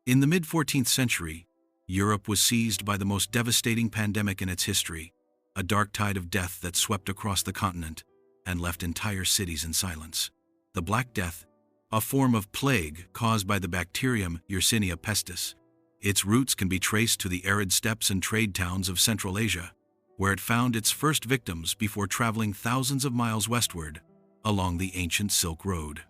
In the mid-14th century, Europe was seized by the most devastating pandemic in its history, a dark tide of death that swept across the continent and left entire cities in silence. The Black Death, a form of plague caused by the bacterium Yersinia pestis. Its roots can be traced to the arid steppes and trade towns of Central Asia, where it found its first victims before traveling thousands of miles westward along the ancient Silk Road.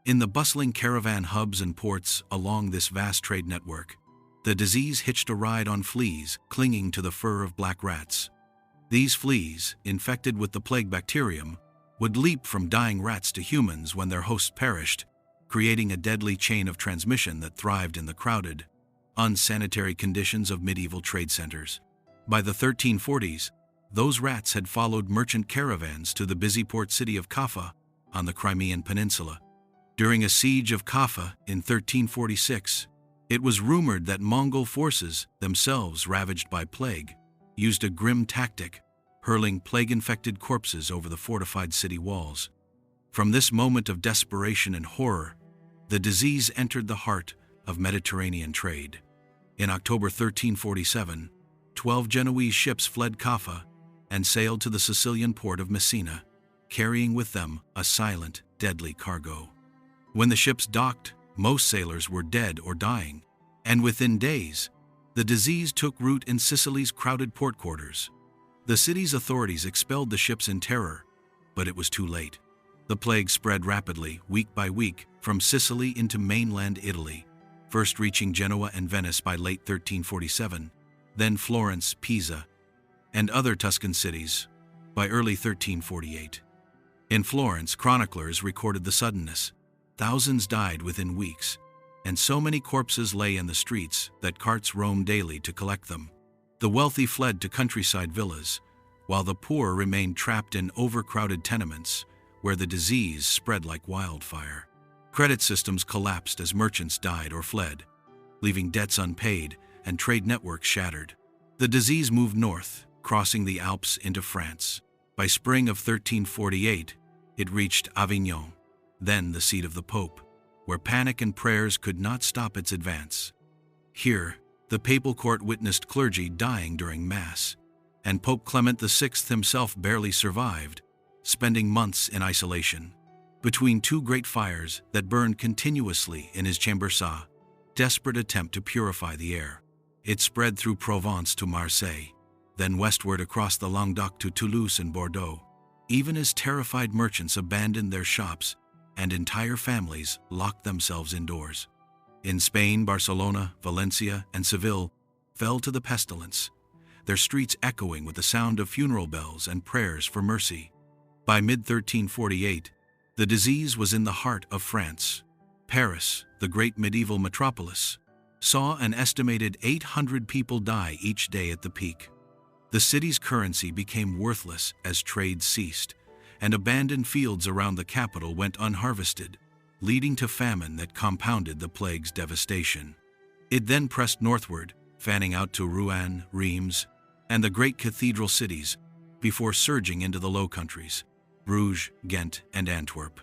In the bustling caravan hubs and ports along this vast trade network, the disease hitched a ride on fleas clinging to the fur of black rats. These fleas, infected with the plague bacterium, would leap from dying rats to humans when their hosts perished, creating a deadly chain of transmission that thrived in the crowded, unsanitary conditions of medieval trade centers. By the 1340s, those rats had followed merchant caravans to the busy port city of Kaffa on the Crimean Peninsula. During a siege of Kaffa in 1346, it was rumored that Mongol forces, themselves ravaged by plague, used a grim tactic, hurling plague-infected corpses over the fortified city walls. From this moment of desperation and horror, the disease entered the heart of Mediterranean trade. In October 1347, 12 Genoese ships fled Kaffa and sailed to the Sicilian port of Messina, carrying with them a silent, deadly cargo. When the ships docked, most sailors were dead or dying, and within days, the disease took root in Sicily's crowded port quarters. The city's authorities expelled the ships in terror, but it was too late. The plague spread rapidly, week by week, from Sicily into mainland Italy, first reaching Genoa and Venice by late 1347, then Florence, Pisa, and other Tuscan cities by early 1348. In Florence, chroniclers recorded the suddenness. Thousands died within weeks, and so many corpses lay in the streets that carts roamed daily to collect them. The wealthy fled to countryside villas, while the poor remained trapped in overcrowded tenements where the disease spread like wildfire. Credit systems collapsed as merchants died or fled, leaving debts unpaid and trade networks shattered. The disease moved north, crossing the Alps into France. By spring of 1348, it reached Avignon, then the seat of the Pope, where panic and prayers could not stop its advance. Here, the papal court witnessed clergy dying during Mass, and Pope Clement VI himself barely survived, spending months in isolation. Between two great fires that burned continuously in his Chambersa, desperate attempt to purify the air. It spread through Provence to Marseille, then westward across the Languedoc to Toulouse and Bordeaux. Even as terrified merchants abandoned their shops and entire families locked themselves indoors. In Spain, Barcelona, Valencia, and Seville fell to the pestilence, their streets echoing with the sound of funeral bells and prayers for mercy. By mid-1348, the disease was in the heart of France. Paris, the great medieval metropolis, saw an estimated 800 people die each day at the peak. The city's currency became worthless as trade ceased, and abandoned fields around the capital went unharvested, leading to famine that compounded the plague's devastation. It then pressed northward, fanning out to Rouen, Reims, and the great cathedral cities, before surging into the Low Countries, Bruges, Ghent, and Antwerp.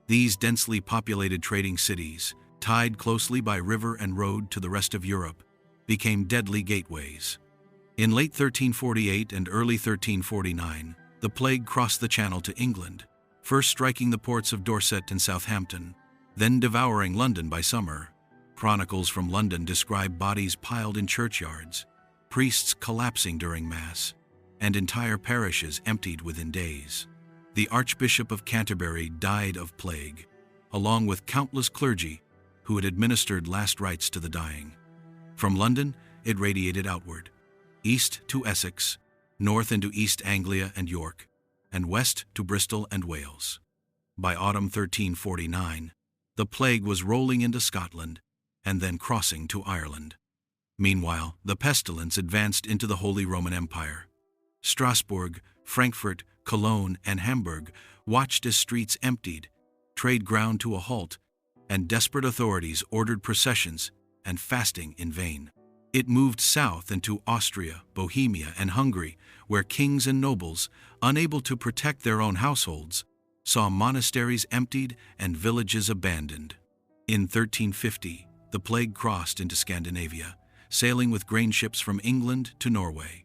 These densely populated trading cities, tied closely by river and road to the rest of Europe, became deadly gateways. In late 1348 and early 1349, the plague crossed the Channel to England, first striking the ports of Dorset and Southampton, then devouring London by summer. Chronicles from London describe bodies piled in churchyards, priests collapsing during Mass, and entire parishes emptied within days. The Archbishop of Canterbury died of plague, along with countless clergy who had administered last rites to the dying. From London, it radiated outward, east to Essex, north into East Anglia and York, and west to Bristol and Wales. By autumn 1349, the plague was rolling into Scotland and then crossing to Ireland. Meanwhile, the pestilence advanced into the Holy Roman Empire. Strasbourg, Frankfurt, Cologne, and Hamburg watched as streets emptied, trade ground to a halt, and desperate authorities ordered processions and fasting in vain. It moved south into Austria, Bohemia, and Hungary, where kings and nobles, unable to protect their own households, saw monasteries emptied and villages abandoned. In 1350, the plague crossed into Scandinavia, sailing with grain ships from England to Norway.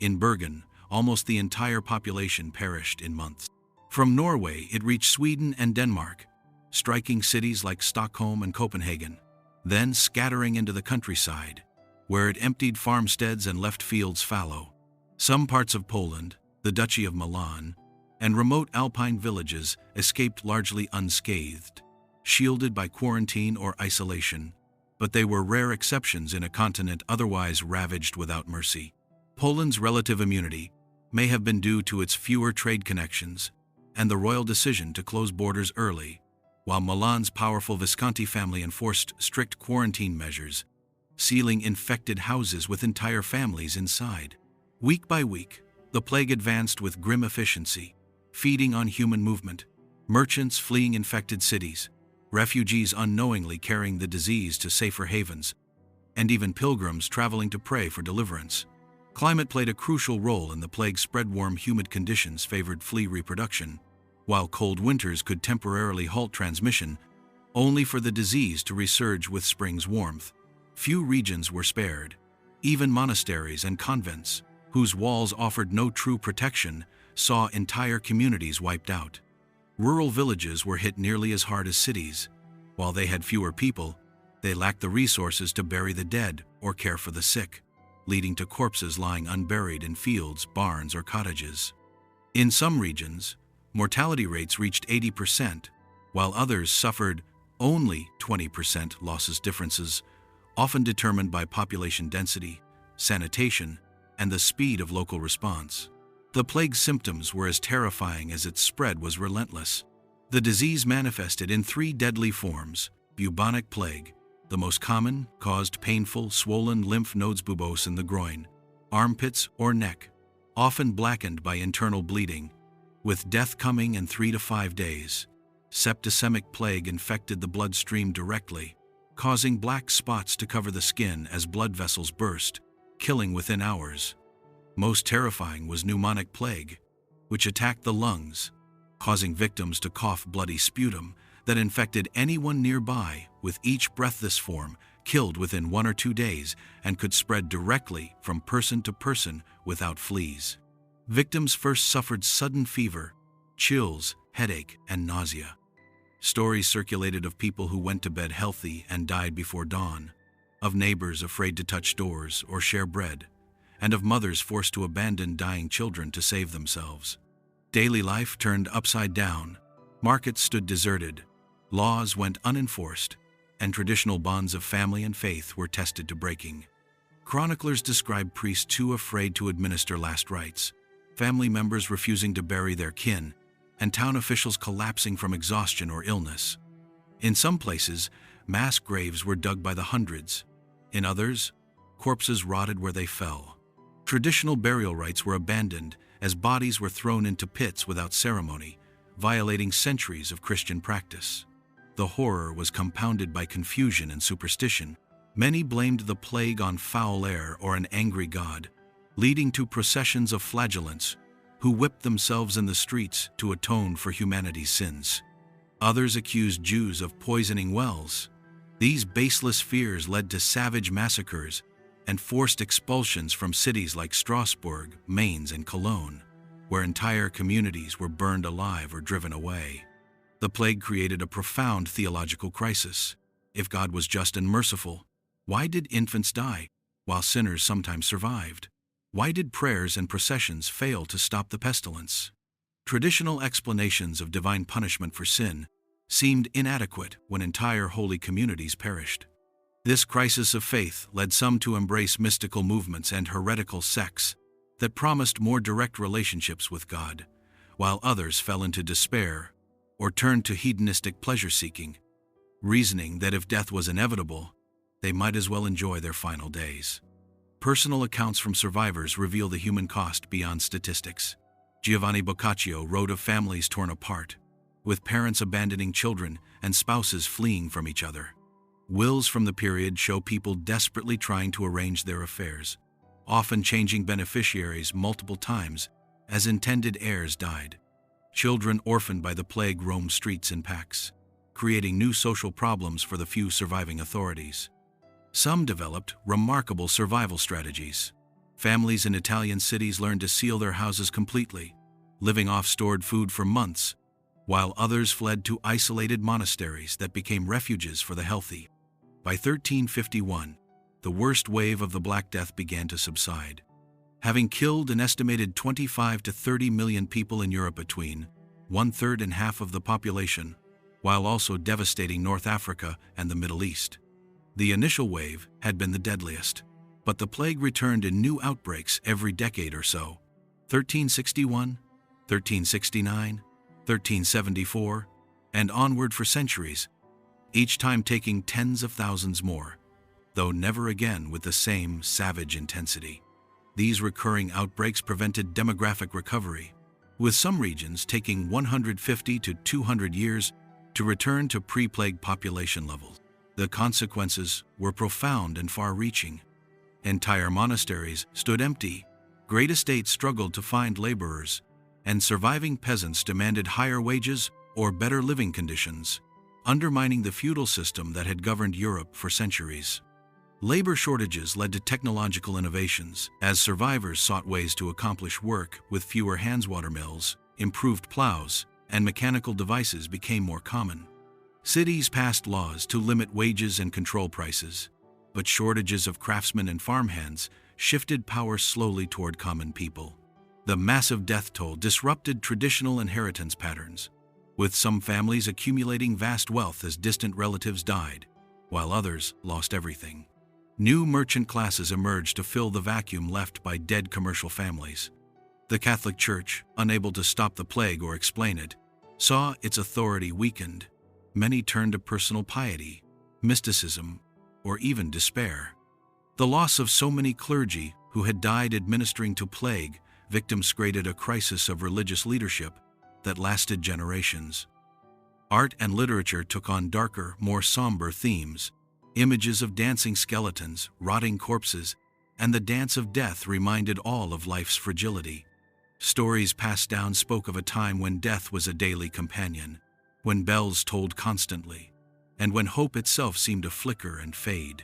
In Bergen, almost the entire population perished in months. From Norway, it reached Sweden and Denmark, striking cities like Stockholm and Copenhagen, then scattering into the countryside, where it emptied farmsteads and left fields fallow. Some parts of Poland, the Duchy of Milan, and remote alpine villages escaped largely unscathed, shielded by quarantine or isolation, but they were rare exceptions in a continent otherwise ravaged without mercy. Poland's relative immunity may have been due to its fewer trade connections and the royal decision to close borders early, while Milan's powerful Visconti family enforced strict quarantine measures, sealing infected houses with entire families inside. Week by week, the plague advanced with grim efficiency, feeding on human movement, merchants fleeing infected cities, refugees unknowingly carrying the disease to safer havens, and even pilgrims traveling to pray for deliverance. Climate played a crucial role in the plague's spread. Warm, humid conditions favored flea reproduction, while cold winters could temporarily halt transmission, only for the disease to resurge with spring's warmth. Few regions were spared. Even monasteries and convents, whose walls offered no true protection, saw entire communities wiped out. Rural villages were hit nearly as hard as cities. While they had fewer people, they lacked the resources to bury the dead or care for the sick, leading to corpses lying unburied in fields, barns, or cottages. In some regions, mortality rates reached 80%, while others suffered only 20% losses. Differences often determined by population density, sanitation, and the speed of local response. The plague's symptoms were as terrifying as its spread was relentless. The disease manifested in 3 deadly forms. Bubonic plague, the most common, caused painful, swollen lymph nodes, buboes in the groin, armpits, or neck, often blackened by internal bleeding, with death coming in 3 to 5 days. Septicemic plague infected the bloodstream directly, causing black spots to cover the skin as blood vessels burst, killing within hours. Most terrifying was pneumonic plague, which attacked the lungs, causing victims to cough bloody sputum that infected anyone nearby. With each breath, this form killed within 1 or 2 days and could spread directly from person to person without fleas. Victims first suffered sudden fever, chills, headache, and nausea. Stories circulated of people who went to bed healthy and died before dawn, of neighbors afraid to touch doors or share bread, and of mothers forced to abandon dying children to save themselves. Daily life turned upside down. Markets stood deserted, laws went unenforced, and traditional bonds of family and faith were tested to breaking. Chroniclers describe priests too afraid to administer last rites, family members refusing to bury their kin, and town officials collapsing from exhaustion or illness. In some places, mass graves were dug by the hundreds. In others, corpses rotted where they fell. Traditional burial rites were abandoned as bodies were thrown into pits without ceremony, violating centuries of Christian practice. The horror was compounded by confusion and superstition. Many blamed the plague on foul air or an angry god, leading to processions of flagellants who whipped themselves in the streets to atone for humanity's sins. Others accused Jews of poisoning wells. These baseless fears led to savage massacres and forced expulsions from cities like Strasbourg, Mainz, and Cologne, where entire communities were burned alive or driven away. The plague created a profound theological crisis. If God was just and merciful, why did infants die, while sinners sometimes survived? Why did prayers and processions fail to stop the pestilence? Traditional explanations of divine punishment for sin seemed inadequate when entire holy communities perished. This crisis of faith led some to embrace mystical movements and heretical sects that promised more direct relationships with God, while others fell into despair or turned to hedonistic pleasure-seeking, reasoning that if death was inevitable, they might as well enjoy their final days. Personal accounts from survivors reveal the human cost beyond statistics. Giovanni Boccaccio wrote of families torn apart, with parents abandoning children and spouses fleeing from each other. Wills from the period show people desperately trying to arrange their affairs, often changing beneficiaries multiple times as intended heirs died. Children orphaned by the plague roamed streets in packs, creating new social problems for the few surviving authorities. Some developed remarkable survival strategies. Families in Italian cities learned to seal their houses completely, living off stored food for months, while others fled to isolated monasteries that became refuges for the healthy. By 1351, the worst wave of the Black Death began to subside, having killed an estimated 25 to 30 million people in Europe, between one-third and half of the population, while also devastating North Africa and the Middle East. The initial wave had been the deadliest, but the plague returned in new outbreaks every decade or so. 1361, 1369, 1374, and onward for centuries, each time taking tens of thousands more, though never again with the same savage intensity. These recurring outbreaks prevented demographic recovery, with some regions taking 150 to 200 years to return to pre-plague population levels. The consequences were profound and far-reaching. Entire monasteries stood empty, great estates struggled to find laborers, and surviving peasants demanded higher wages or better living conditions, undermining the feudal system that had governed Europe for centuries. Labor shortages led to technological innovations, as survivors sought ways to accomplish work with fewer hands. Water mills, improved plows, and mechanical devices became more common. Cities passed laws to limit wages and control prices, but shortages of craftsmen and farmhands shifted power slowly toward common people. The massive death toll disrupted traditional inheritance patterns, with some families accumulating vast wealth as distant relatives died, while others lost everything. New merchant classes emerged to fill the vacuum left by dead commercial families. The Catholic Church, unable to stop the plague or explain it, saw its authority weakened. Many turned to personal piety, mysticism, or even despair. The loss of so many clergy who had died administering to plague victims created a crisis of religious leadership that lasted generations. Art and literature took on darker, more somber themes. Images of dancing skeletons, rotting corpses, and the dance of death reminded all of life's fragility. Stories passed down spoke of a time when death was a daily companion, when bells tolled constantly, and when hope itself seemed to flicker and fade.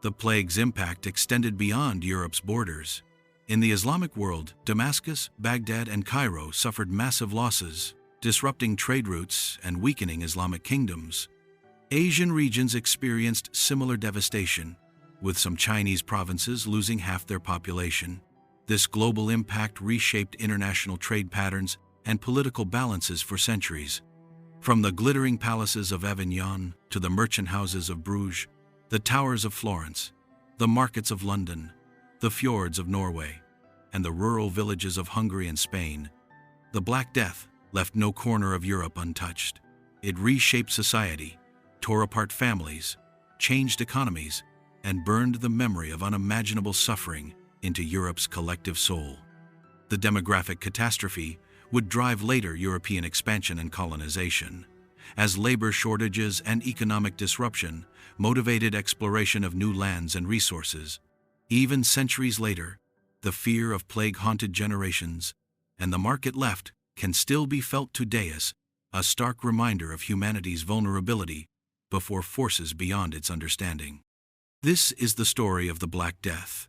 The plague's impact extended beyond Europe's borders. In the Islamic world, Damascus, Baghdad, and Cairo suffered massive losses, disrupting trade routes and weakening Islamic kingdoms. Asian regions experienced similar devastation, with some Chinese provinces losing half their population. This global impact reshaped international trade patterns and political balances for centuries. From the glittering palaces of Avignon to the merchant houses of Bruges, the towers of Florence, the markets of London, the fjords of Norway, and the rural villages of Hungary and Spain, the Black Death left no corner of Europe untouched. It reshaped society, tore apart families, changed economies, and burned the memory of unimaginable suffering into Europe's collective soul. The demographic catastrophe would drive later European expansion and colonization, as labor shortages and economic disruption motivated exploration of new lands and resources. Even centuries later, the fear of plague haunted generations, and the mark it left can still be felt today as a stark reminder of humanity's vulnerability before forces beyond its understanding. This is the story of the Black Death,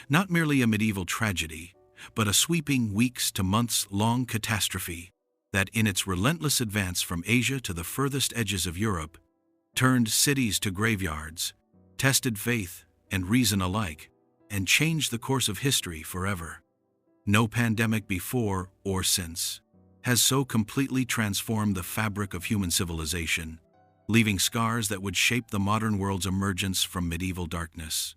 not merely a medieval tragedy, but a sweeping weeks to months-long catastrophe that, in its relentless advance from Asia to the furthest edges of Europe, turned cities to graveyards, tested faith and reason alike, and changed the course of history forever. No pandemic before or since has so completely transformed the fabric of human civilization, leaving scars that would shape the modern world's emergence from medieval darkness.